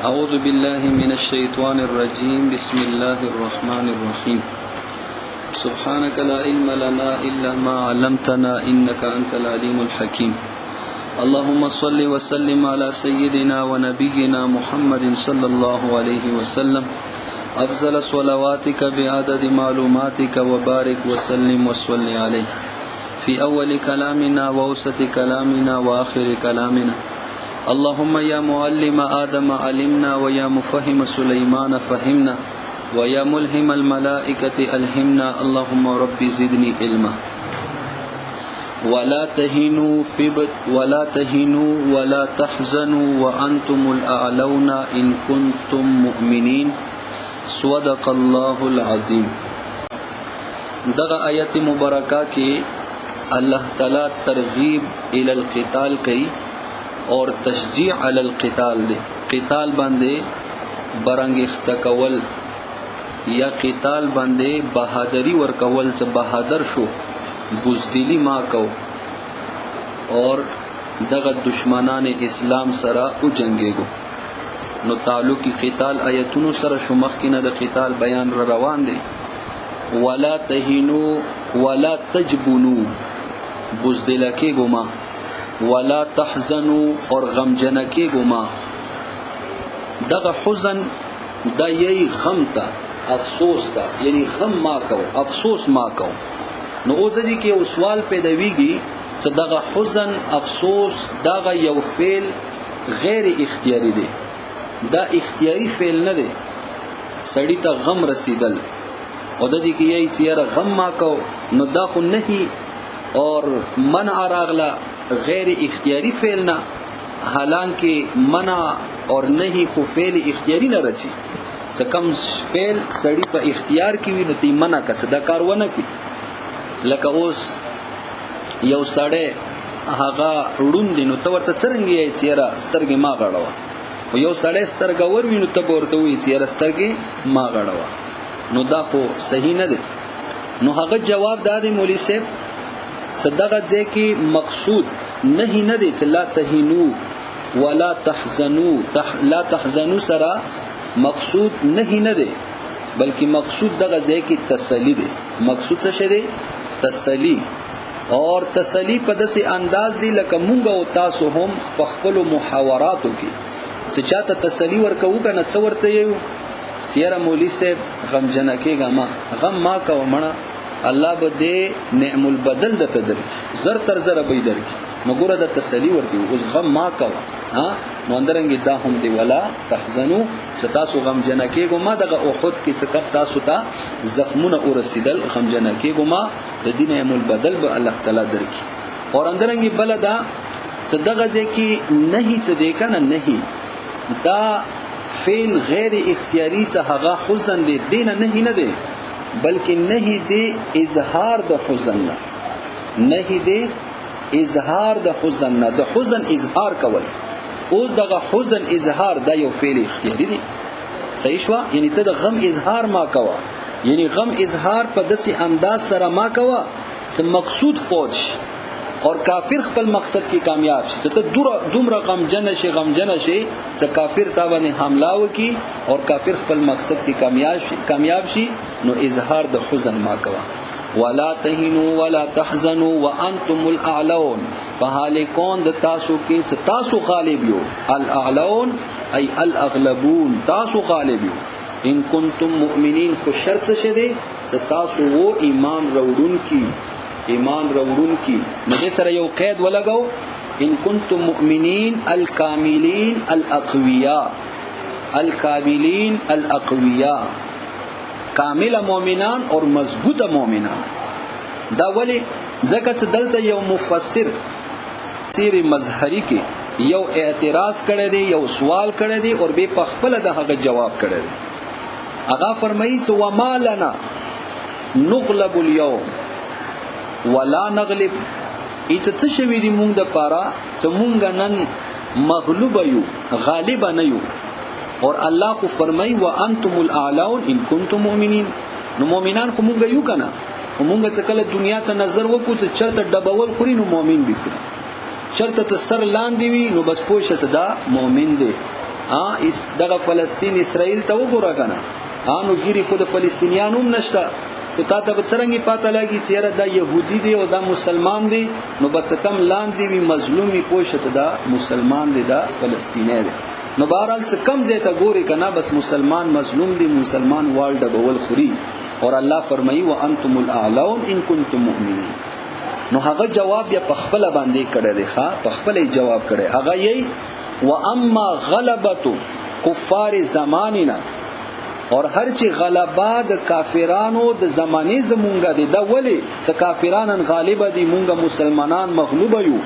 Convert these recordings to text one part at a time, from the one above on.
أعوذ بالله من الشيطان الرجيم بسم الله الرحمن الرحيم سبحانك لا علم لنا إلا ما علمتنا إنك أنت العليم الحكيم اللهم صل وسلم على سيدنا ونبينا محمد صلى الله عليه وسلم أفضل صلواتك بعدد معلوماتك وبارك وسلم وصل عليه في أول كلامنا ووسط كلامنا وآخر كلامنا اللهم يا معلم آدم علمنا ويا مفهم سليمان فهمنا ويا ملهم الملائكة ألهمنا اللهم رب زدني علما ولا تهنوا ولا تحزنوا وأنتم الأعلون إن كنتم مؤمنين صدق الله العظيم. دغه آیت مبارکہ کی اللہ تعالی ترغیب الى القتال کی اور تشجیع علی القتال دے. قتال باندې برنګ کول یا قتال باندې بہادری ورکول څه بہادر شو بزدلی ما کو اور دغه دشمنان اسلام سره او جنگيګو نو تعلق قتال آیتونو سره شمخ کینه د قتال بیان را روان دي. ولا تهینوا ولا تجبنوا بزدلکه ګما ولا تحزنوا اور غمجنکه ګما. دغه حزن د یی غم ته افسوس تا یعنی غم ما کو افسوس ما کو نو او د دې کې یو سوال پیدا ویږي صدغه حزن افسوس دغه یو فعل غیر اختیاری دی. دا اختیاری فعل نه دی. سړی ته غم رسیدل او د دې کې یی چې غم ما کو نو دا خو نه اور منع راغلا غیر اختیاری فعل نه حالانکه منع اور نه خو فعل اختیاری نه رچی سکم فعل سړی په اختیار کې وي نو تی منع کا صدا کارونه کی لکه اوس یو سړی هغه وډون دي نو ته ورته څنګه یې چیرې سترګې ما غړوا او یو سړی سترګې ور ویني ته ورته وی چیرې سترګې ما غړوا نو دا خو صحیح نه دی. نو هغه جواب دادی مولوی صاحب صدقه ځکه مقصود نه دی چې لا تهینو ولا تحزنوا لا تحزنوا سره مقصود نه دی بلکې مقصود دغه ځکه تسلی دی. مقصود څه شی دی؟ تسلی. اور تسلی په داسې انداز دی لکه مونږ او تاسو هم په خپل محاوراتو کې چې چاته تسلی ورکو کنه څو ورته یو سیاره مولوی صاحب غم جنکه ما غم ما کو مړه الله به دې نعم البدل د تدر زر تر زر به درک مګوره د تسلی ورته اوس غم ما کو ها نو اندرنګ دا هم دی ولا تحزنوا ستاسو غم جنکه ګو ما دغه احد کې څه کپ تاسو ته زخمونه ورسیدل غم جنکه ګو ما د دین نعم البدل به الله تعالی درک. اور اندرنګ بلدا صدقه ځکه نه څه دی کنه نه دا فعل غیر اختیاری ته هغه حزن دی دینه نه دی بلکې نه دی اظهار د حزن نه دی اظهار د حزن نه د حزن اظهار کول. اوس دغه حزن اظهار دا یو فعل اختیاری دی. صحیح شو؟ یعنی ته د غم اظهار ما کوا یعنی غم اظهار په داسې انداز سره ما کوا چې مقصود فوج اور کافر خپل مقصد کې کامیاب شي ته دومره غمجن شي چې کافر تا باندې حمله وکي اور کافر خپل مقصد کې کامیاب شي نو اظهار د حزن ما کوا. ولا تهینوا ولا تحزنوا وانتم الاعلون په حال کون د تاسو کې چې تاسو غالب یو الاعلون ای الاغلبون تاسو غالب یو ان کنتم مؤمنین خو شرط څه دی چې تاسو وو ایمان راوړون کی نو سره یو قید ولګاو ان کنتم مؤمنین الکاملین الاقویاء کامل مؤمنان اور مضبوط مؤمنان. دا ولی ځکه چې دلته یو مفسر تیر مظهری کې یو اعتراض کړی دی یو سوال کړی دی اور به په خپل د هغه جواب کړی دی. هغه فرمایي چې وما لنا نغلب اليوم ولا نغلب ایت څه شوی دی مونږ د پاره چې مونږ نن مغلوب یو غالب نه یو اور الله کو فرمای وانتم الاعلون ان کنتم مؤمنین. نو مؤمنان خو مونږ یو کنه مونږ څه کله دنیا ته نظر وکړو چې چرته ډبول خوري نو مؤمن به کړو چرته سر لاندې وي نو بس پوښه صدا مؤمن دی دغه فلسطین اسرائیل ته وګوره کنه نو ګيري خود فلسطینیانو هم نشته کو تا ته څنګه پاته لګي چې دا يهودي دی او دا مسلمان دی نو بس کم لاندې وی مظلومي پوښته دا مسلمان دی دا فلسطینی دی نو بهرحال څه کم ځای ته ګوري کنه بس مسلمان مظلوم دی مسلمان والډ بول خوري اور الله فرمایي وانتم الاعلون ان کنتم مؤمنین نو هغه جواب یا پخپل باندې کړه دی ښا پخپل جواب کړه هغه یی واما غلبت کفار زماننا اور هر چې غلبا د کافرانو د زمانه زمونږه دي دا ولی چې کافرانن غالب دي مونږه مسلمانان مغلوب یو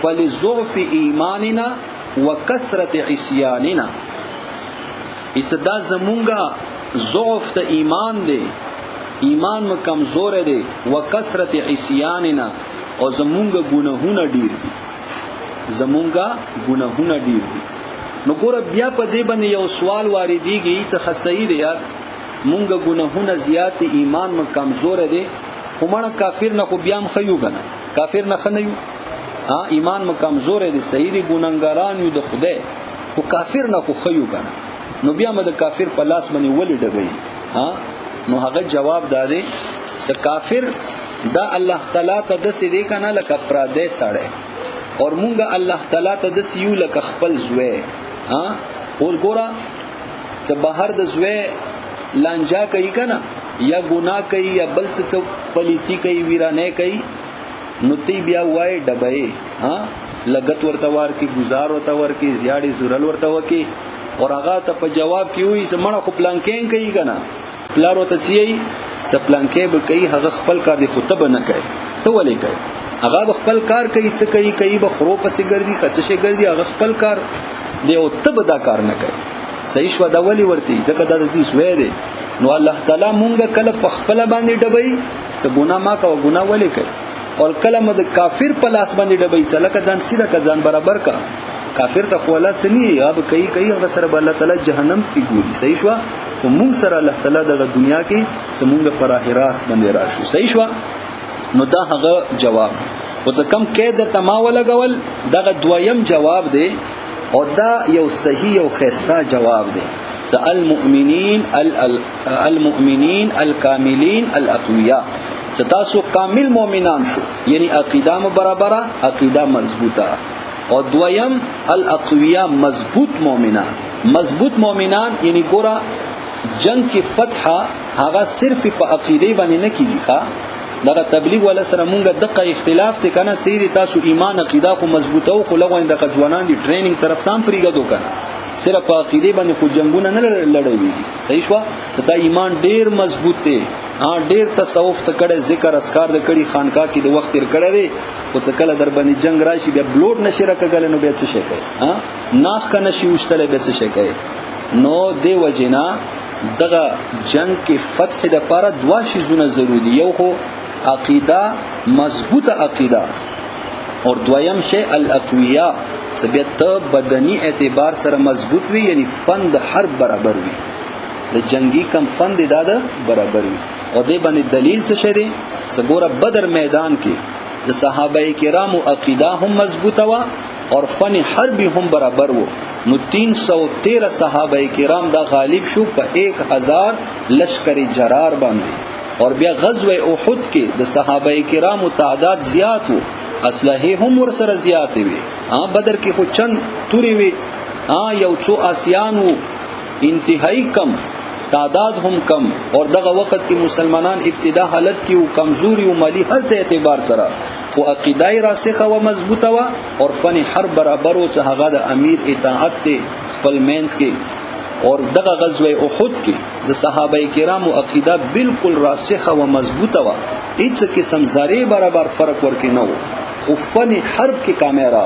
فلضعف ایماننا وکثرت عصیاننا اته دا زمونږه ضعف د ایمان دی ایمان مو کمزور دی وکثرت عصیاننا او زمونږه ګناهونه ډیر دي زمونږه ګناهونه ډیر دي نو ګور بیا په دې باندې یو سوال واردېږي چې خصئی دی یار مونږه ګناهونه زیات ایمان مو کمزور دی خو مړه کافر نه خو بیا هم خيو کنه کافر نه خنیو ایمان مو کمزور دی صحیح دی ګناګاران یو د خدای خو کافر نه خو خيو کنه نو بیا مده کافر په لاس باندې ولې ډبې نو هغه جواب دادې چې کافر دا الله تعالی ته د سې کنه لکه پراده سړی اور مونږه الله تعالی ته د سیو لکه خپل زوی اور ګورا چې بهر د زوی لانجا کوي کنه یا ګناه کوي یا بل څه پلیتی کوي ویرانه کوي نو تی بیا وای ډبې لګت ورته ور کی گزار ورته ور کی زیاړي زورل ورته وکي اور هغه ته په جواب کې وي چې مړه کو پلانکین کوي کنه پلار ورته چی څه پلانکې به کوي هغه خپل کار دی خطبه نه کوي ته ولې کوي هغه خپل کار کوي څه کوي به خرو پسې ګرځي خچشه ګرځي هغه خپل کار دی او تب دا کار نه کوي صحیح شو دا ولی ورتي ځکه دا د دې سوې دی نو الله تعالی مونږه کله په خپل باندې ډبې چې ګناه ما کا ګناه ولې کوي او کله مد کافر په لاس باندې ډبې چې لکه ځان سیده کا ځان برابر کا کافر ته خولات سني یا به کوي هغه سره الله تعالی جهنم کې ګوري صحیح شو او مونږ سره الله تعالی د دنیا کې چې مونږ پر راس باندې راشو صحیح شو نو دا هغه جواب او څه کم کې د تماول غول دغه دویم جواب دی او دا یو صحیح او خسته جواب دی چې المؤمنین الکاملین الاقویاء چې تاسو کامل مؤمنان شو یعنی عقیده برابره عقیده مضبوطه او دویم الاقویاء مضبوط مؤمنان یعنی ګورا جنگ کی فتح هغه صرف په عقیده باندې نه کیږي دا تبلیغ ولا سره مونږه دغه اختلاف ته کنه سیری تاسو ایمان عقیده خو مضبوطه او خو لغوین د ځوانان دی ټریننګ طرف تام پریګدو کنه صرف عقیده باندې خو جنگونه نه لړوي صحیح شو چې ایمان ډیر مضبوط دی ډیر تصوف ته کړه ذکر اسکار د کړي خانقاه کې د وخت تر کړه دی او څه کله در باندې جنگ راشي بیا بلوډ نشي راکګل نو بیا څه شي کوي ناخ کنه شي وشتله بیا څه شي کوي نو دی وجنا دغه جنگ کې فتح د لپاره دوا شیزونه ضروری یو خو عقیده مضبوط عقیده اور دویم شی الاقویاء ثبت بدنی اعتبار سره مضبوط وي یعنی فند حرب برابر وي د جنگی کم فند داده برابر وي او دې باندې دلیل څه شری څګوره بدر میدان کې د صحابه کرامو عقیده هم مضبوطه وا اور فن حرب هم برابر وو نو 313 صحابه کرام دا غالب شو په 1000 لشکر جرار باندې اور بیا غزوه احد کې د صحابه کرامو تعداد زیات وو اسلحه هم ور سره زیات وي بدر کې خو چند توري وي یو څو آسیانو انتهایی کم تعداد هم کم اور دغه وخت کې مسلمانان ابتدا حالت کې او کمزوري او مالی هر څه اعتبار سره او عقیده راسخه او مضبوطه وا اور فن حرب برابر او څه هغه د امیر اطاعت ته خپل مینس کې اور دغه غزوه احد کې د صحابه کرامو عقیده بالکل راسخه او مضبوطه وا هیڅ قسم ذره برابر فرق ورکې نه وو خو فن حرب کې کامیرا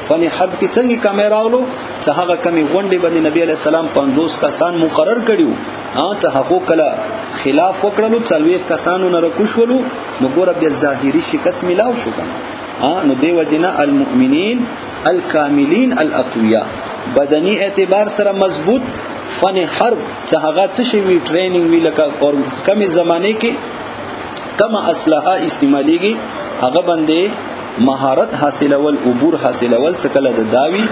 فن حرب کې څنګه کامیرا ولو چې هغه کمی غونډې باندې نبی علی السلام 50 کسان مقرر کړیو چې حقوق کله خلاف وکړلو 40 کسانو نه رکوشولو نو ګور بیا ظاهری شکست ملاو شو کنه نو دیو جنا المؤمنین الکاملین الاقویاء بدنی اعتبار سره مضبوط فن حرب چې هغه څه شی وی ټریننګ وی لکه اور کمی زمانه کې کما اسلحه استعماليږي هغه باندې مهارت حاصلول عبور حاصلول څه کله د داوی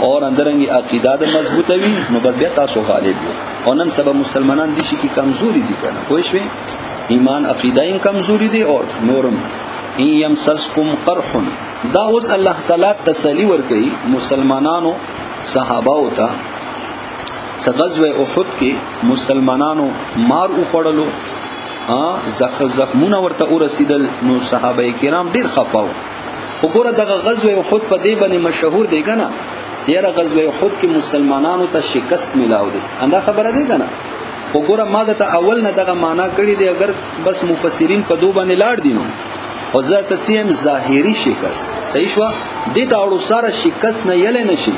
اور اندرنګي عقیده د مضبوطه وي نو بیا تاسو غالب یو. او نن سبا مسلمانان دي شي کی کمزوري دي کنه پوه شئ ایمان عقیده یې کمزوري دي او نورم یمسسکم قرح. دا اوس الله تعالی تسلی ورکړي مسلمانانو صحابه ته. غزوه احد کې مسلمانانو مار وخوړلو زخمونه ورته ورسیدل نو صحابه کرام ډیر خفاو. وګوره دغه غزوه احد په دې باندې مشهور دی کنه سیره غزوه احد کې مسلمانانو ته شکست ملاو دي انده خبره دی کنه. وګوره ما ته اول نه دغه معنا کړی دی اگر بس مفسرین په دوه باندې لاړ دي نو او زه تسیم ظاهری شکست صحیح شو دې ته اړو سره شکست نه یل نه شي.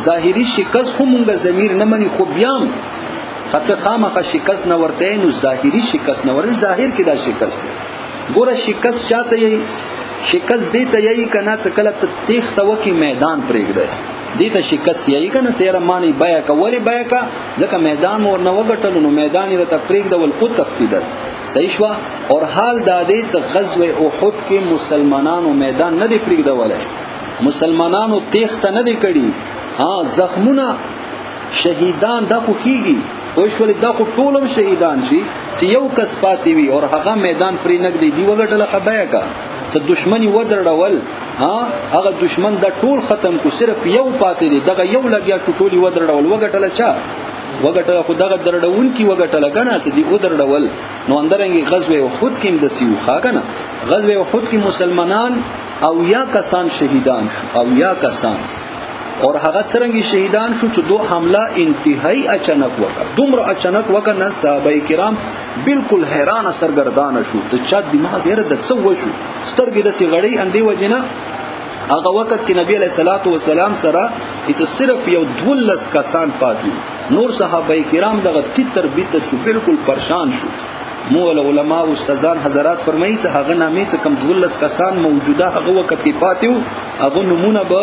ظاهری شکست همغه ضمیر نه مني خو بیام حتی خامخه شکست نه ورته نو ظاهری شکست نه ورته ظاهر کې دا شکست دی. ګوره شکست چاته یي شکست دې ته یي کنه څه کله تخته وکي میدان پرېږده دې ته شکست یي کنه تیر معنی بیا کولی بیا کا ځکه میدان ور نه وګټل نو میدان یې ته پرېږده ول او تختیدل صحیح شو. اور حال دا دې څه غزوه احد کې مسلمانانو میدان نه دی پرېږده ولای مسلمانانو تخته نه دی کړی زخمونه شهیدان دا خو کیږي وښول دا خو ټولم شهیدان شي چې یو کس پاتې وي او هغه میدان پرې نګدي دی وګټل خبایا کا چې دشمنی ودرړول هغه دشمن دا ټول ختم کو صرف یو پاتې دی دغه یو لګیا ټولي ودرړول وګټل چا وګټل خو دغه درړون کی وګټل کنه چې دی ودرړول نو اندرنګي غزوه احد کې د سیو ښا کنه غزوه احد کې مسلمانان او یا کسان شهیدان شو او یا کسان اور هغه څنګه شهیدان شو چې دوه حمله انتهایی اچانک وکړه دومره اچانک وکړه نه صحابه کرام بالکل حیران سرګردان شو ته چا دماغ یې د څه وشو سترګې د سی غړي اندې وجنه هغه وخت کې نبی علیہ الصلوۃ والسلام سره ایت صرف یو 12 کسان پاتې نور صحابه کرام دغه تتر بیتر شو بالکل پریشان شو. مو علماء او استادان حضرات فرمایي چې هغه نامې چې کم 12 کسان موجوده هغه وخت کې پاتیو هغه نمونه به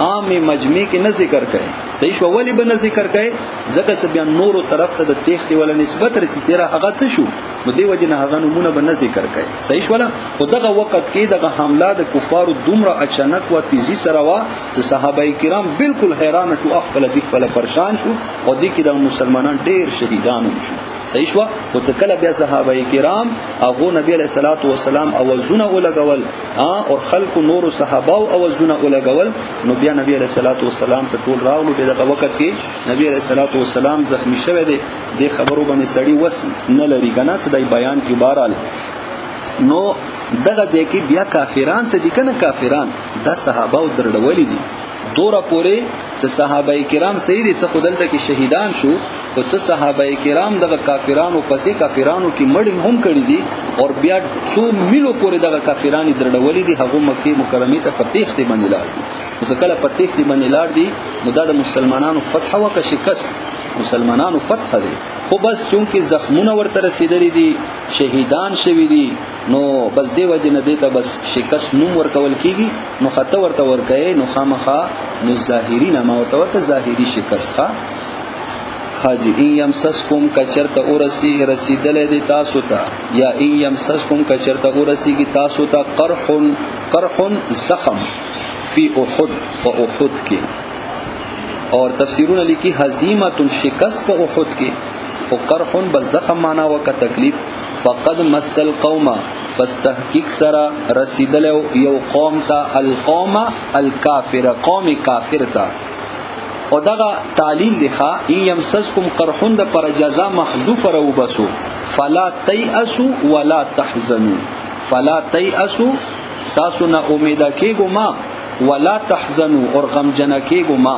عام مجمع کې نه ذکر کړي صحیح شو ولی به نه ذکر کړي ځکه چې بیا نورو طرف ته د تخت ول نسبت رسي چې هغه څه شو نو دی وجنه هغه نمونه به نه ذکر کړي صحیح شو. خو دغه وخت کې دغه حمله د کفارو دومره اچانک و تیزی سره وا چې صحابه کرام بالکل حیران شو خپل د خپل پریشان شو او د کې د مسلمانان ډیر شهیدان شو صحیح شو. او چې کله بیا صحابه کرام هغه نبی علیہ الصلوۃ والسلام اوازونه ولګول او خلق نور صحابه اوازونه ولګول نو بیا نبی علیہ الصلوۃ والسلام ته ټول راغلو په دغه وخت کې نبی علیہ الصلوۃ والسلام زخمی شوه دي د خبرو باندې سړی وس نه لري کنه څه دای بیان کې بهرال نو دغه دې کې بیا کافران څه دي کنه کافران د صحابه او درډولې دي دوره پورې چې صحابه کرام صحیح دي څه خدلته کې شهیدان شو او څه صحابه کرام دغه کافرانو پسې کافرانو کې مړ هم کړی دي او بیا څو میلو پورې دغه کافرانو درډولې دي هغه مکه مکرمه ته پتیخ دی باندې لاړ دي نو کله پتیخ دی باندې لاړ دي نو د مسلمانانو فتح او شکست مسلمانانو فتح دي خو بس چونکه زخمونه ورته رسیدلې دي شهیدان شوی دي نو بس دی وجنه دی ته بس شکست نوم ورکول کیږي نو خطه ورته ورکې نو خامخا نو ظاهری نه ما ورته ظاهری شکست ښه حاجی یمسسکم کچرته اورسی رسیدلې دي تاسو ته یا یمسسکم کچرته اورسی کی تاسو ته قرح زخم فی احد و احد کې اور تفسیرونه لیکي هزیمه شکست په احد کې او قرح بزخم معنا وک تکلیف فقد مسل قوم پس تحقیق سره رسیدل یو قوم ته القوم الکافر قوم کافر ته او دغه تعلیل لخوا یمسسکم قرحون د پر جزاء محذوف رو بسو فلا تیأسوا ولا تحزنوا فلا تیأسوا تاسو نه امید کېګو ما ولا تحزنوا اور غم جن کېګو ما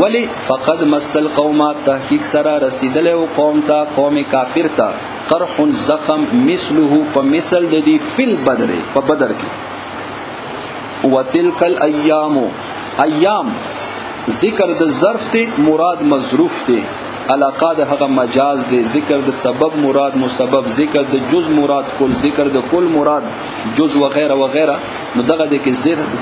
ولی فقد مسل قوم تحقیق سره رسیدل او قوم ته قوم کافر ته قرح زخم مثله په مثل د دی فل بدر په بدر کې وتلک الايام ذکر د ظرف ته مراد مظروف ته علاقه د هغه مجاز دی ذکر د سبب مراد مسبب ذکر د جز مراد کل ذکر د کل مراد جز وغیرہ وغیرہ نو دغه د کې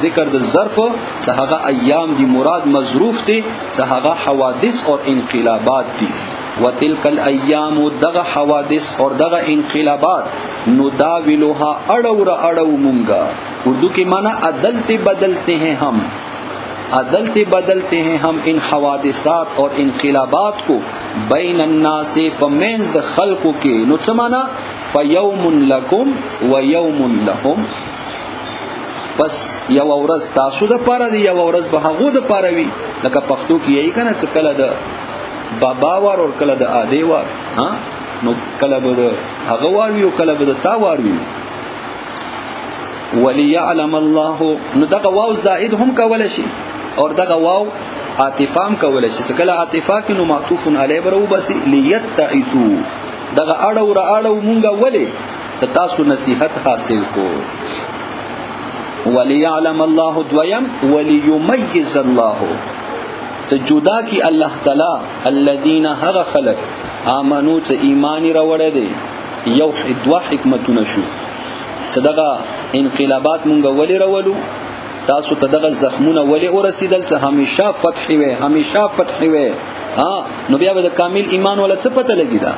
ذکر د ظرف څه هغه ایام دی مراد مظروف دی څه هغه حوادث اور انقلابات دی وتلک الايام دغه حوادث اور دغه انقلابات نداولها اڑو را اڑو مونگا اردو کې معنی عدلتے بدلتے ہیں ہم अदलते बदलते हैं हम इन हवादिसात और इनकलाबात को बैन अन्नास पमेंस द खल्क़ के नुचमाना फयौमुन लकुम व यौमुन लहुम बस यौ ورځ تاسو د پاره دی یو ورځ به هغه د پاره وي لکه پښتو کې یې کنه چې کله د بابا وار او کله د اده وار ها نو کله به د هغه وار وي او کله به د تا وار وي وليعلم الله نو دغه واو زائد هم کول شي او دغه واو عاطفام کول شي چې کله عاطفه کې نو معطوف علی برو بس لیتعتو دغه اړو را اړو مونږه ولې ستاسو نصیحت حاصل کو وليعلم الله دویم وليميز الله جدا کی الله تعالی الذين هغه خلق امنو ته ایمان راوړی دی یو دوا حکمتونه شو صدقه انقلابات مونږ ولې راولو تاسو ته دغه زخمونه ولې ورسیدل چې همیشه فتح وي ها نو بیا د کامل ایمان ولا څه پته لګی دا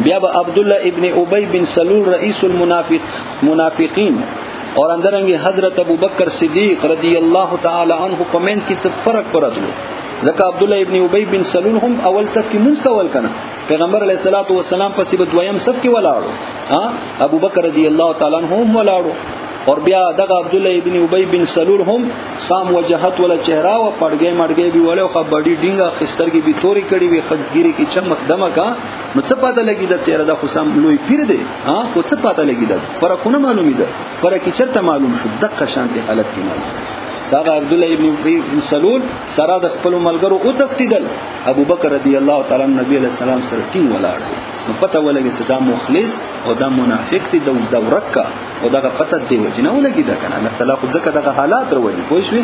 بیا به عبد الله ابن ابي بن سلول رئیس المنافقین اور اندرنګي حضرت ابوبکر صدیق رضی الله تعالی عنہ په منځ کې څه فرق پراتلو ځکه عبد الله ابن ابي بن سلول هم اول صف کې مستول کنه پیغمبر علیه الصلاۃ والسلام پسې په دویم صف کې ولاړو ها ابوبکر رضی الله تعالی عنہ هم ولاړو اور بیا دغه عبد الله ابن ابي بن سلول هم سام وجهت ولا چهره او پړګي مړګي به وله خو بډي ډینګه خسترګي به توري کړي وي خګيري کې چمک دمکا نو څه پاته لګي د چهره د خصام لوی پیر دی ها خو څه پاته لګي د فرقونه معلومي ده فرق چرته معلوم شو دغه شانتي حالت کې معلوم صاحب عبد الله ابن ابي بن سلول سره د خپل ملګرو او تختیدل ابو بکر رضی الله تعالی عنہ نبی علیہ السلام سره ټینګ ولاړ نو پته ولګي چې دا مخلص او دا منافق دی د ورکا او دا پته دی چې نه ولګي دا کنه الله تعالی خو ځکه دغه حالات وروړي پوه شئ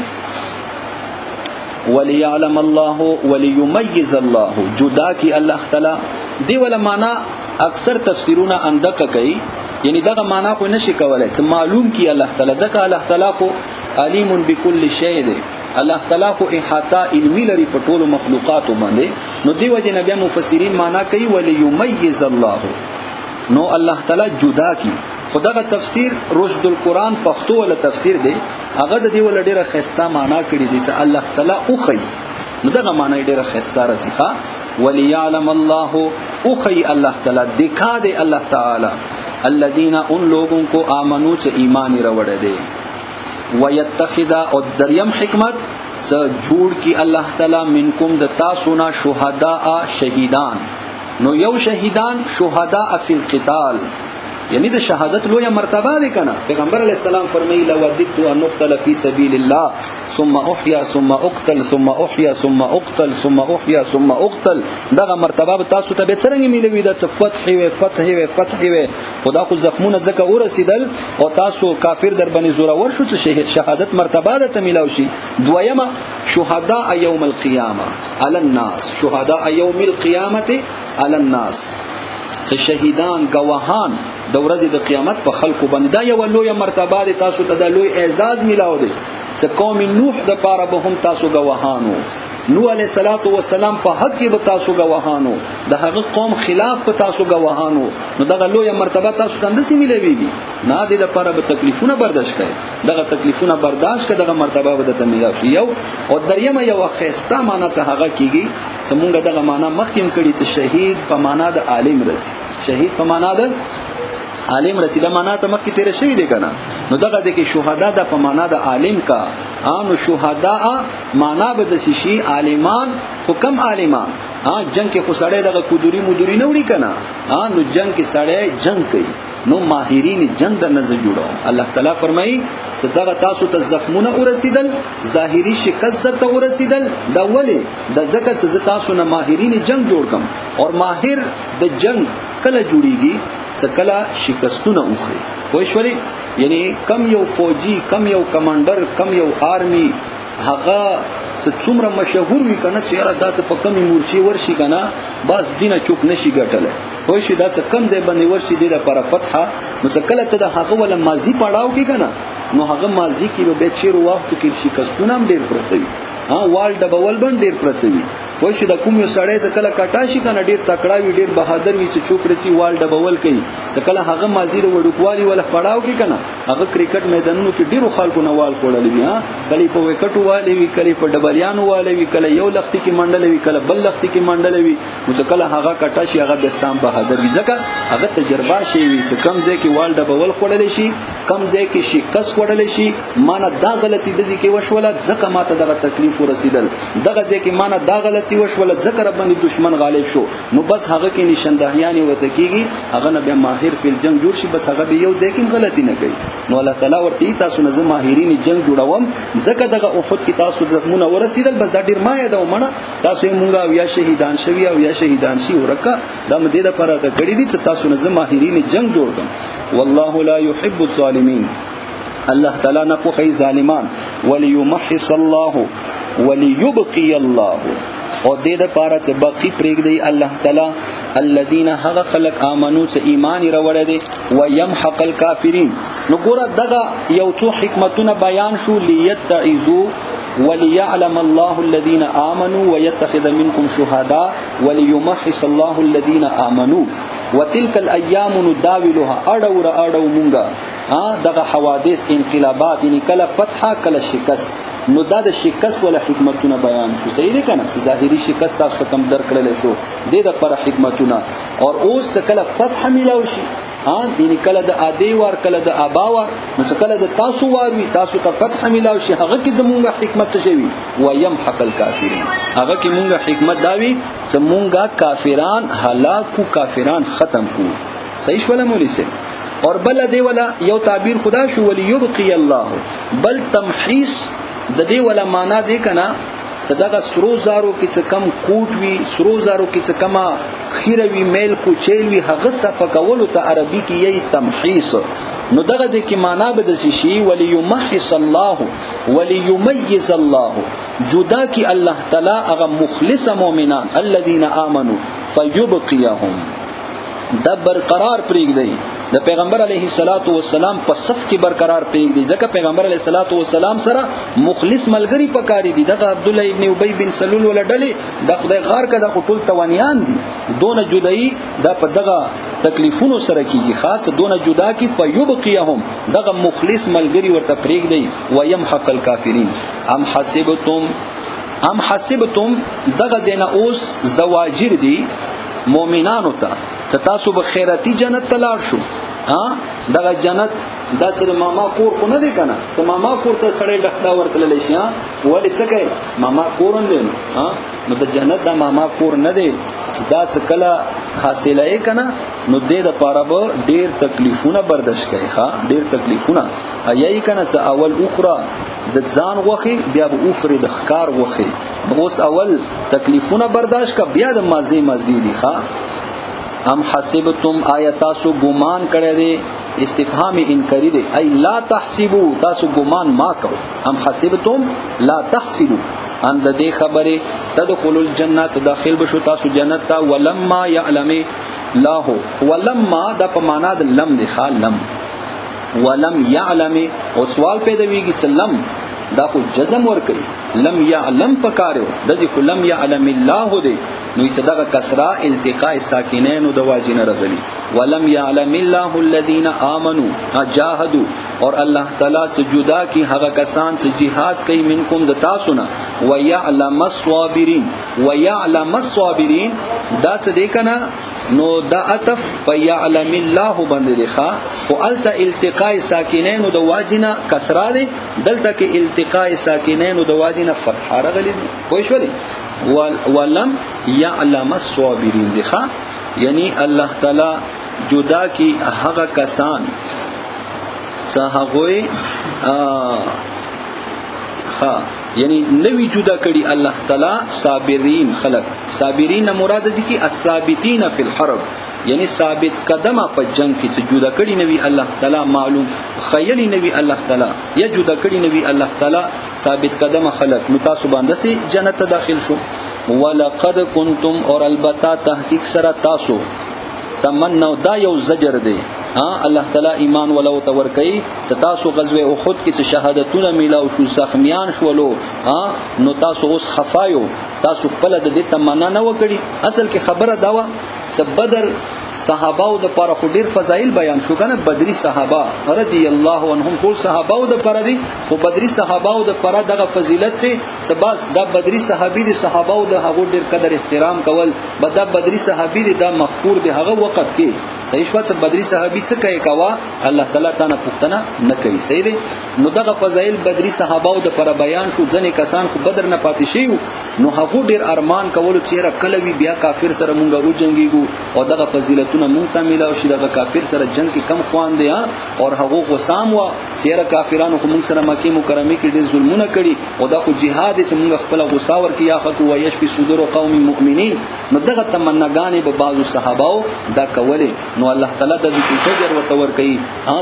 وليعلم الله وليميز الله جدا کی الله تعالی دی ولا معنا اکثر تفسیرونه اندقه کوي یعنی دغه معنا خو نشي کولای چې معلوم کی الله تعالی ځکه الله تعالی خو علیم بكل شیء دی الله تعالی خو احاطه علمی لري په ټولو مخلوقاتو باندې نو دی وجه نبی مفسرین معنا کوي وليميز الله نو الله تعالی جدا کی خدغه تفسیر رشد القرآن پښتو ول تفسیر دی هغه د دې ول ډیره خسته معنا کړی دی چې الله تعالی اوخی نو دغه معنا ډیره خسته راځي ها وليعلم الله اوخی الله تعالی دکا دی الله تعالی الذين ان لوگوں کو آمنو چې ایمان راوړل دي ويتخذ او دریم حکمت څه جوړ کی الله تعالی منکم د تاسو نه شهدا شهیدان نو یو شهیدان شهدا فی القتال یعنی د شهادت لویه مرتبه ده کنه پیغمبر علیه السلام فرمایي لو وددت ان اقتل فی سبیل الله ثم احیا ثم اقتل ثم احیا ثم اقتل ثم احیا ثم اقتل دغه مرتبه تاسو ته به څنګه ملوي د فتح وي خدا خو زخمونه ځکه ورسیدل او تاسو کافر در باندې زوره ورشو چې شهادت مرتبه ده تملاو شي دویمه شهداء یوم القیامه علی الناس شهداء یوم القیامه علی الناس چې شهیدان گواهان د ورځې د قیامت په خلکو باندې دا یو لوی مرتبه ده تاسو ته د لوی اعزاز ملاو دي چې قوم نوح د پاره به هم تاسو گواهانو نوح علیہ الصلوۃ والسلام په حق کې به تاسو گواهانو د هغه قوم خلاف په تاسو گواهانو نو دغه لوی مرتبه تاسو ته اندسي ملويږي نه د لپاره به تکلیفونه برداشت کړئ دغه تکلیفونه برداشت کړه دغه مرتبه به د تملاو یو او دریمه یو خسته معنا څه هغه کیږي سمونګه دغه معنا مخکیم کړي چې شهید په معنا د عالم راځي شهید په معنا د عالم رسیده معنا ته مخکې تیر شوی دی کنه نو دغه د کې شهدا د په معنا د عالم کا انو شهدا معنا به د شي عالمان حکم عالمان جنگ کې خو سړی دغه کودوري مدوري نه وړي کنه نو جنگ کې سړی جنگ کوي نو ماهرین جنگ د نظر جوړو الله تعالی فرمایي صدقه تاسو ته زخمونه ورسیدل ظاهری شکست ته ورسیدل دا ولی د ځکه چې تاسو نه ماهرین جنگ جوړ کم او ماهر د جنگ کله جوړیږي څکلا شکستونه اوخري وښولي یعنی کم یو فوجي کم یو کمانډر کم یو آرمي هغه څومره مشهور وي کنه چې را داسې په کمی مورچی ورشي کنه بس دینه چوک نشي ګټلای وښي دا څه کم دی باندې ورشي د لپاره فتحه نو څکلا ته د هغه ول ماضي پړاو کې کنه نو هغه ماضي کې به چیرې وخت کې شکستونه هم ډیر پرته وي وال ډبول باندې ډیر پرته وي وای شي د کوم یو سړی څخه کله کټا شي کنه ډیر تکړه وي ډیر بهادر وي چې چوکړي وال ډبول کوي څخه کله هغه مازی د وډکوالي ولا پړاو کې کنه هغه کرکټ میدانونو کې ډیرو خلکو نه وال کوړل وي ها کله په وکټو والي وي کله په ډبلیانو والي وي کله یو لختي کې منډل وي کله بل لختي کې منډل وي نو څخه کله هغه کټا شي هغه د سام بهادر وي ځکه هغه تجربه شي وي چې کم ځای کې وال ډبول کوړل شي کم ځای کې شي کس کوړل شي مانه دا غلطي د ځکه وشوله ځکه ماته دغه تکلیف ورسیدل دغه ځکه مانه دا غلطي وشوله ځکه ربانی دشمن غالب شو نو بس هغه کې نشاندهیانی وته کیږي هغه نه به ماهر فل جنگ جوړ شي بس هغه به یو ځکه غلطي نه کوي نو الله تعالی ورته تاسو نه ماهرین جنگ جوړوم ځکه دغه احد کې تاسو زخمونه ورسیدل بس دا ډیر ما یاد ومنه تاسو مونږه یا شهیدان شوی او یا شهیدان شي ورکه دا مدې لپاره ته کړی دي چې تاسو نه ماهرین جنگ جوړ کړم والله لا يحب الظالمين الله تعالی نه خوښي ظالمان وليمحص الله وليبقي الله او دې د پاره چې باقی پرېږدي الله تعالی الذين هغه خلق امنو چې ایمان وروړي دي ويمحق الكافرين نو ګوره دغه یو څو حکمتونه بیان شو ليتعذوا وليعلم الله الذين آمنوا ويتخذ منكم شهداء وليمحص الله الذين آمنوا وتلك الايام نداولها اړو مونږه دغه حوادث انقلابات یعنی کله فتح کله شکست نو دا د شکست ولا حکمتونه بیان شو صحیح دی کنه ظاهری شکست تاسو کم در کړل شو د دې پر حکمتونه او اوس کله فتح ملاوي شي یعنی کله د عادی وار کله د ابا وار نو کله د تاسو وار وی تاسو ته فتح ملاوي شي هغه کې زمونږه حکمت څه شي و يمحق الكافرين هغه کې مونږه حکمت داوي زمونږه کافران هلاکو کافران ختم کو صحیح ولا مولوی سي اور بل دی ولا یو تعبیر خدا شو ولي يبقي الله بل تمحيص د دې ولا معنا دی کنه صدقه سرو زارو کې څه کم کوټ وی سرو زارو کې څه کما خیروي میل کو چیل وی هغه صفه کول ته عربي کې یی تمحيص نو دغه د کې معنا به د شي ولي يمحص الله ولي يميز الله جدا کی الله تعالی هغه مخلص مؤمنان الذين امنوا فيبقيهم د برقرار پرېږدي د پیغمبر علیه الصلاۃ والسلام په صف کې برقرار پرېږدي ځکه پیغمبر علیه الصلاۃ والسلام سره مخلص ملګری پکاري دي دغه عبد الله ابن ابي بن سلول ولډلې د خدای غار کده ټول توانیان دي دون جدای د په دغه تکلیفونو سره کیږي خاص دون جدا کی فیبقیهم دغه مخلص ملګری ورته پرېږدي ويمحق الکافرین ام حسبتم دغه دینه اوس زواجر دي مؤمنانو ته تاسو به خیراتی جنت تلار شو دغه جنت دا سره ماما کور خو نه دی کنه ته ماما کور ته سړی ډخدا ورتل شي ولی څه کوي ماما کور نه نو د جنت دا ماما کور نه دی دا څه کله حاصله کنه نو دې د پاره به ډیر تکلیفونه برداشت کوي ډیر تکلیفونه ایي کنه څه اول اخرى د ځان وخی بیا به اخرى د ښکار وخی اوس اول تکلیفونه برداشت کا بیا د مازی دي ام حسبتم آیاتاسو ګمان کړی دی استفهام انکاری دی ای لا تحسبوا تاسو ګمان ما کو ام حسبتم لا تحسبوا ان د دې خبره تدخلوا الجنه داخل بشو تاسو جنت ته ولما يعلم الله ولما د په معنا د لم دی خالم ولم يعلم او سوال پیدا ویږي چې لم دا خو جزم ور کوي لم يعلم پکارو د دې لم يعلم الله دی نو صدقه کسرا التقاء ساکنین د واجن رغلی ولم يعلم الله الذين امنوا جاهدوا اور الله تعالی سے جدا کی هغه کسان چې jihad کوي منکم د تاسو نه ويعلم الصابرين دا څه دی کنه نو دا عطف فيعلم الله باندې دی او التا التقاء ساکنین د واجنه کسرا دی دلته کې التقاء ساکنین د واجنه فتح رغلی وای شو دی ولم يعلم الصابرين دی یعنی الله تعالی جدا کی هغه کسان صحابوی یعنی نوی جدا کړي الله تعالی صابرین خلق صابرین مراد دي کی الثابتین فی الحرب یعنی ثابت قدمه په جنگ کې چې جدا کړي نوی الله تعالی معلوم خیلی نوی الله تعالی یا جدا کړي نوی الله تعالی ثابت قدمه خلق متاسو باندې سي جنت ته داخل شو ولقد کنتم اور البتا تحقیق سره تاسو تمنو دا یو زجر دی الله تعالی ایمان ولو تور کوي تاسو غزوه احد کې چې شهادتونه میلاو شو زخمیان شولو نو تاسو اوس خفایو تاسو خپل د دې تمنا نه وکړي اصل کې خبره دا و چې بدر صحابه او د پر خو ډیر فضایل بیان شو کنه بدری صحابه رضی الله عنهم ټول صحابه او د پر دي او بدری صحابه او د پر دغه فضیلت ته سباس د بدری صحابي دي صحابه او د هغه ډیر قدر احترام کول بد بدری صحابي دي دا مغفور دي هغه وخت کې صحیح شو چې بدری صحابي څه کوي کوا الله تعالی تعالی پښتنه نه کوي صحیح دي نو دغه فضایل بدری صحابه او د پر بیان شو ځنې کسان خو بدر نه پاتې شي نو هغه ډیر ارمان کول چې کله وی بیا کافر سره مونږ وجنګيږو او دغه فضیلتونه مونږ ته ملاو شي دغه کافر سره جنگ کې کم خوان دي او هغه غسام وا سیره کافرانو خو مونږ سره مکه مکرمه کې ډیر ظلمونه کړي او دا خو jihad چې مونږ خپل غساور کې یا خطو ويشفي صدور قوم مؤمنین نو دغه تمناګانې به بعضو صحابه دا کوله نو الله تعالی د دې شجر ورته ور کوي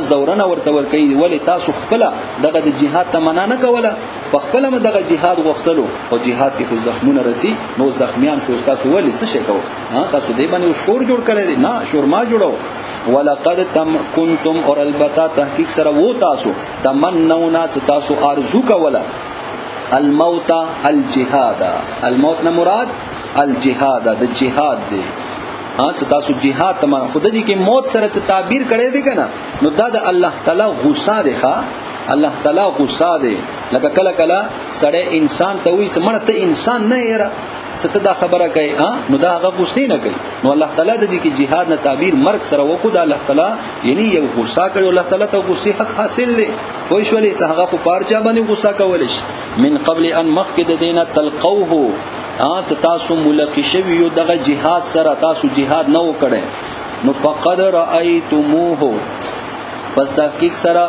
زورنه ورته ور کوي ولی تاسو خپل دغه د jihad تمنا نه کوله په خپل دغه jihad غوښتلو او jihad کې خو زخمونه رسی نو زخمیان شو تاسو ولی څه شي کوو تاسو دې باندې شور جوړ کړی دی نه شور ما جوړو ولقد كنتم اور البتا تحقیق سره وو تاسو تمنونا تاسو ارزو کوله الموت الجهاد الموت نه مراد الجهاد د جهاد دی تاسو jihad تمام خود دې کې موت سره تعبیر کړی دی کنه نو دا د الله تعالی غصه دی الله تعالی غصه دی لکه کله کله سړی انسان ته وایي چې مړ ته انسان نه یره څه دا خبره کوي نو دا هغه غصه نه کوي نو الله تعالی د دې کې jihad نه تعبیر مرګ سره وکړو د الله تعالی یعنی یو غصه کوي الله تعالی ته غصه حق حاصل دی وای شولې چې هغه په پارچا باندې غصه کول شي من قبل ان مخکد دینه تلقوه تاسو ملقی شوی یو دغه jihad سره تاسو jihad نه وکړي نو فقد رأیتموه پس تحقیق سره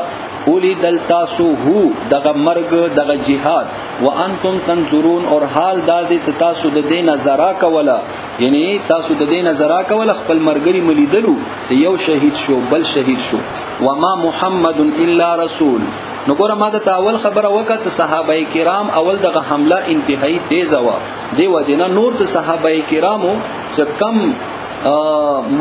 اولی دل تاسو هو دغه مرګ دغه jihad وانتم تنظرون اور حال دا دې چې تاسو د دې نظر کوله یعنی تاسو د دې نظر کوله خپل مرګري ملیدلو چې یو شهید شو بل شهید شو وما محمد الا رسول نو ګوره ما د اول خبره وکړه صحابه کرام اول دغه حمله انتهایی تیز و دی ودینه نور صحابه کرامو څخه کم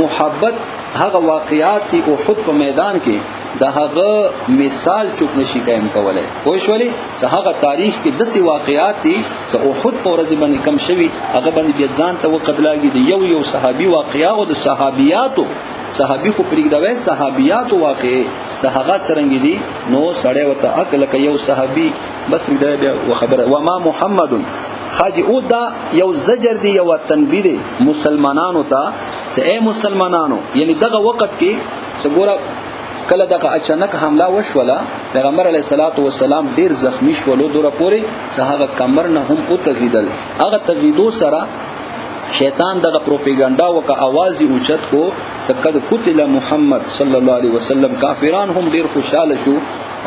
محبت هغه واقعات کی احد په میدان کې د هغه مثال چوک نشي قائم کولای خو شولې چې هغه تاریخ کې داسې واقعات دي چې احد په ورځ باندې کم شوی هغه باندې بیا ځان ته وقت لاګي دی یو صحابي واقعا او د صحابياتو صحابي کو پرېږدوي صحابياتو واقع صحابات سرنګ دي نو سړی وته عقل کې یو صحابي بس پرېږدوي بیا خبره وما محمد حاجی او دا یو زجر دی یو تنبیه دی مسلمانانو ته چې اے مسلمانانو یعنی دغه وخت کې څګوره کله دغه اچانک حمله وشوله پیغمبر علیه الصلاۃ والسلام ډیر زخمی شول دوره پوري صحابه کمر نه هم او تغیدل هغه تغیدو سره شیطان دغه پروپاګاندا وک आवाज اوچت کو سکد قتل محمد صلی الله علیه وسلم کافران هم ډیر خوشاله شو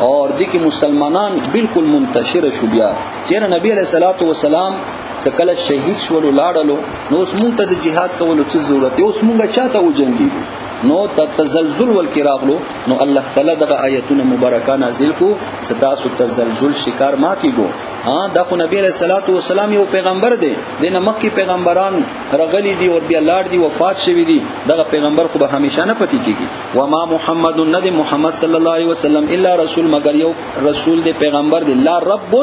اور دي کې مسلمانان بالکل منتشر شو بیا چیرې نبی علیہ الصلوۃ والسلام څکله شهید شول لاړلو نو اوس مونږ ته د jihad کولو څه ضرورت اوس مونږه چاته وجنګي نو تزلزل والکراغلو نو الله تعالی دغه آیتونه مبارکه نازل کو ستاسو تزلزل شکار ما کیګو دا خو نبی علیہ الصلوۃ والسلام یو پیغمبر دی دنه مخکې پیغمبران رغلی دي او بیا لاړ دي وفات شوی دي دغه پیغمبر خو به همیشه نه پتی کیږي و ما محمد ندی محمد صلی الله علیه وسلم الا رسول مگر یو رسول دی پیغمبر دی لا رب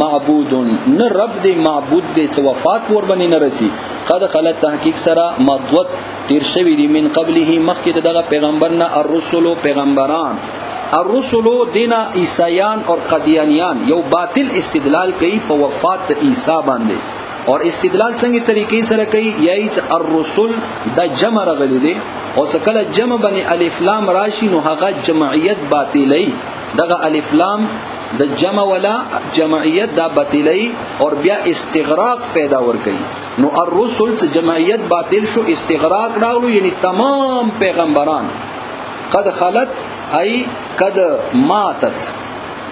معبود نه رب دی معبود دی چې وفات ور باندې نه رسی قد خلت تحقیق سره مضوت تیر شوی دی من قبله مخکې دغه پیغمبر نه الرسل پیغمبران الرسل دینا عیسایان اور قدیانیان یو باطل استدلال کوي په وفات د عیسی باندې اور استدلال څنګه طریقې سره کوي یای چې الرسل د جمع رغلی دی او څکله جمع باندې الف لام راشي نو هغه جمعیت باطلی دغه الف لام د جمع ولا جمعیت دا باطلی اور بیا استغراق پیدا ور کوي نو الرسل چې جمعیت باطل شو استغراق راغلو یعنی تمام پیغمبران قد خلت ای قد ماتت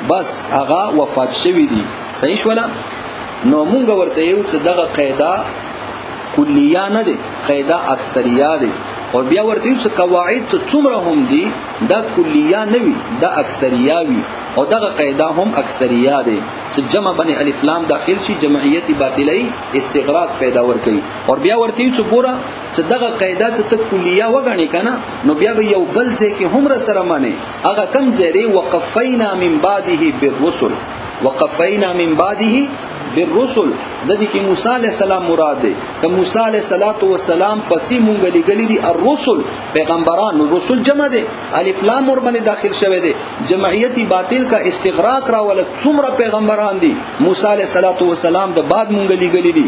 بس هغه وفات شوی دي صحیح شولا نو مونږ ورته یو چې دغه قاعده کلیه نه ده قاعده اکثریه ده اور بیا ورته یو چې قواعد څومره هم دي دا کلیه نه وي دا اکثریه وي او دغه قاعده هم اکثریه ده چې جمع باندې الف لام داخل شي جمعیت باطلی استغراق پیدا ور کوي اور بیا ورته یو چې ګوره څه دغه قاعده څه کلیه وګڼي کنه نو بیا به یو بل ځای کې هم سره معنی هغه کم ځای وقفینا من بعده بالرسل وقفینا من بعده بالرسل د دې کې موسی علی السلام مراد دی چې موسی علی السلام پسې مونږ لګلې دي الرسل پیغمبران رسول جمع دي الف لام ور باندې داخل شوه دي جمعیتی باطل کا استغراق را ول څومره پیغمبران دي موسی علی السلام د بعد مونږ لګلې دي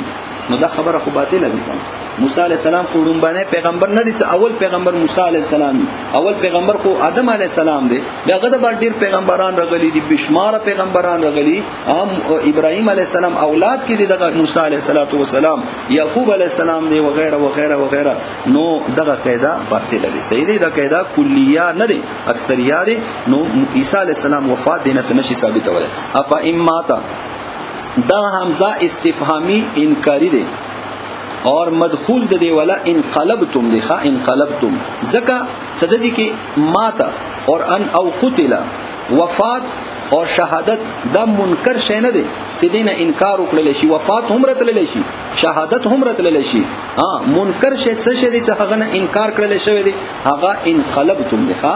نو دا خبره خو باطله ده موسی علی السلام خو رومبانه پیغمبر نه دي چې اول پیغمبر موسی علی السلام اول پیغمبر خو آدم علی السلام دی هغه د ډیر پیغمبران راغلي دي بشمار پیغمبران راغلي ابراهیم علی السلام اولاد کې دي د موسی علی السلام یعقوب علی السلام دی وغیرہ وغیرہ وغیرہ نو دغه قاعده باطله دي صحیح دی دا قاعده کلیه نه دي اکثریه دي نو عیسی علی السلام وفات دینه نشي ثابتوله افا اماتا دا حمزه استفهامی انکاری دی اور مدخول د دی ولا انقلبتم لخا انقلبتم زکا صددی کې ماتا اور ان او قتل وفات اور شهادت دا منکر شي نه دي چې دینه انکار وکړل شي وفات هم راتلل شي شهادت هم راتلل شي منکر شي څه شي چې هغه نه انکار کړل شوی دی هغه انقلبتم لخا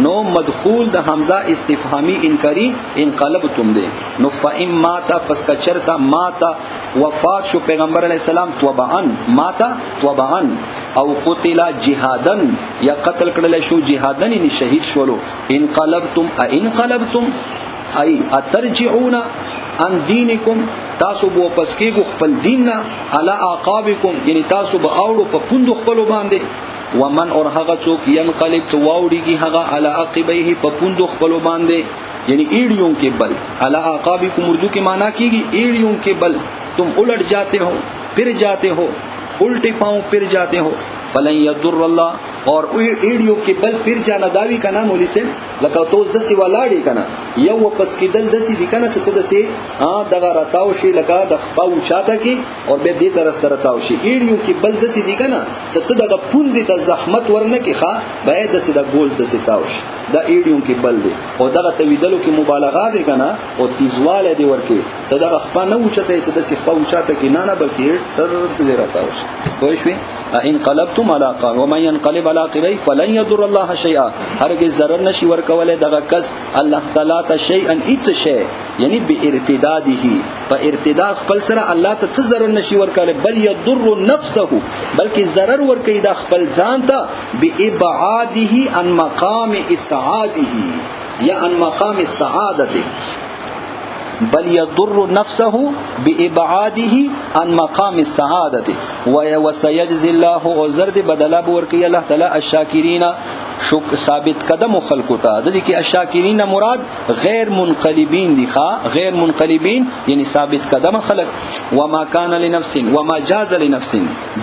نو مدخول د حمزه استفهامی انکاری انقلبتم دی نو فإن ماتا پس کچرتا ماتا وفات شو پیغمبر علیہ السلام توبعن ماتا توبعن او قتل جهادن یا قتل کړل شو جهادن یعنی شهید شولو انقلبتم ای اترجعون عن دینکم تاسو بو پس کېږو خپل دین نه علی عقابکم یعنی تاسو به اوړو په پوندو خپل باندې ومن اور هغه څوک ينقلب تو واوړيږي هغه علی عقبیه په پوندو خپل باندې یعنی ایڑیوں کے بل علی عقابکم اردو کې معنی کیږي ایڑیوں کے بل تم الٹ جاتے ہو پھر جاتے ہو الٹے پاؤں پھر جاتے ہو فلن یضر الله اور ایډیو کې بل پیر جانا داوی کنا مولوی سے لکه توس دسی ولاړی کنا یو پس کې دل دسی دی کنا چې دسی دغه راتاو شي لکه د خپاو چاته کې اور به دې طرف ته راتاو شي ایډیو کې بل دسی دی کنا چې دغه پوند د زحمت ورنه کې ښا به دسی د ګول دسی تاوش دا ایډیو کې بل دی او دغه تویدلو کې مبالغه دی کنا او تیزواله دی ورکه چې دغه خپا نه وچته چې دسی خپاو چاته کې نه بلکې تر زیرا تاوش دوی شوي انقلبتم على عقاب ومن ينقلب على عقبيه فلن يضر الله شيئا هرگز ضرر نشي ورکوله دغه کس الله تعالی ته شيئا ايت شي یعنی بارتداده په ارتداد خپل سره الله ته څه ضرر نشي ورکوله بل يضر نفسه بلکې ضرر ورکوي د خپل ځان ته بابعاده عن مقام اسعاده یا عن مقام السعاده بل يضر نفسه بإبعاده عن مقام السعادة وسيجزي الله وزرد بدلا بوركي الله تعالى الشاكرين شک ثابت قدم خلقو تا د دې کې الشاکرین مراد غیر منقلبین دي ښا غیر منقلبین یعنی ثابت قدم خلق وما كان لنفس وما جاز لنفس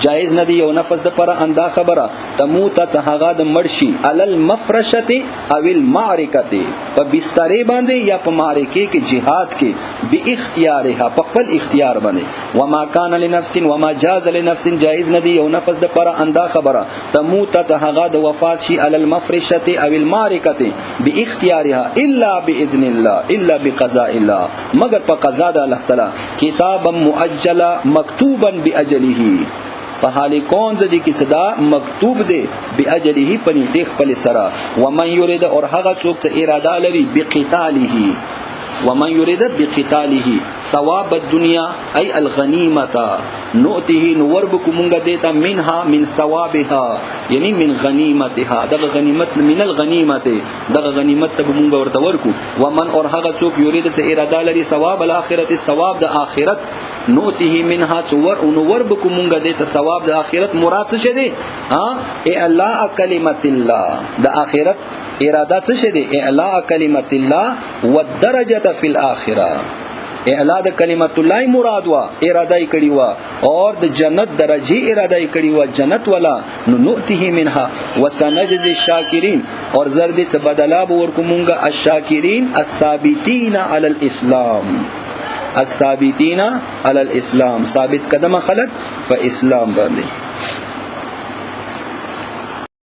جائز ندی یو نفس د پر انده خبره تموت څخه د مرشي علل مفرشه او المعرکه په بسترې باندې یا په معرکه کې jihad کې به اختیارها په خپل اختیار باندې وما كان لنفس وما جاز لنفس جائز ندی یو نفس د پر انده خبره تموت څخه د وفات شي علل المفرشة او المعركة باختيارها الا باذن الله الا بقضاء الله مگر په قضا د الله تعالی کتابا مؤجلا مکتوبا باجله په حال کون د دې کې صدا مکتوب دی باجله په نیټه خپل سره ومن يريد اور هغه څوک چې اراده لري بقتاله ومن يريد بقتاله ثواب الدنيا اي الغنيمه نؤته نوربكم منغا دیتا منها من ثوابها یعنی من غنیمتها دغه غنیمت من الغنیمت دغه غنیمت ته منغا ورته ورکو ومن اور هغه څوک یرید چې اراده لري ثواب الاخرت ثواب د اخرت نؤته منها څور نوربكم منغا دیتا ثواب د اخرت مراد څه دی اي الله کلمت الله د اخرت اراده څه شه دي اعلاء کلمت الله والدرجه فی الاخره اعلاء د کلمت الله مراد وا اراده کړي وا اور د جنت درجه اراده کړي وا جنت ولا نؤته منها وسنجزي الشاکرین اور زرد څه بدلا ورکومږه الشاکرین الثابتین علی الاسلام الثابتین علی الاسلام ثابت قدم خلق په اسلام باندې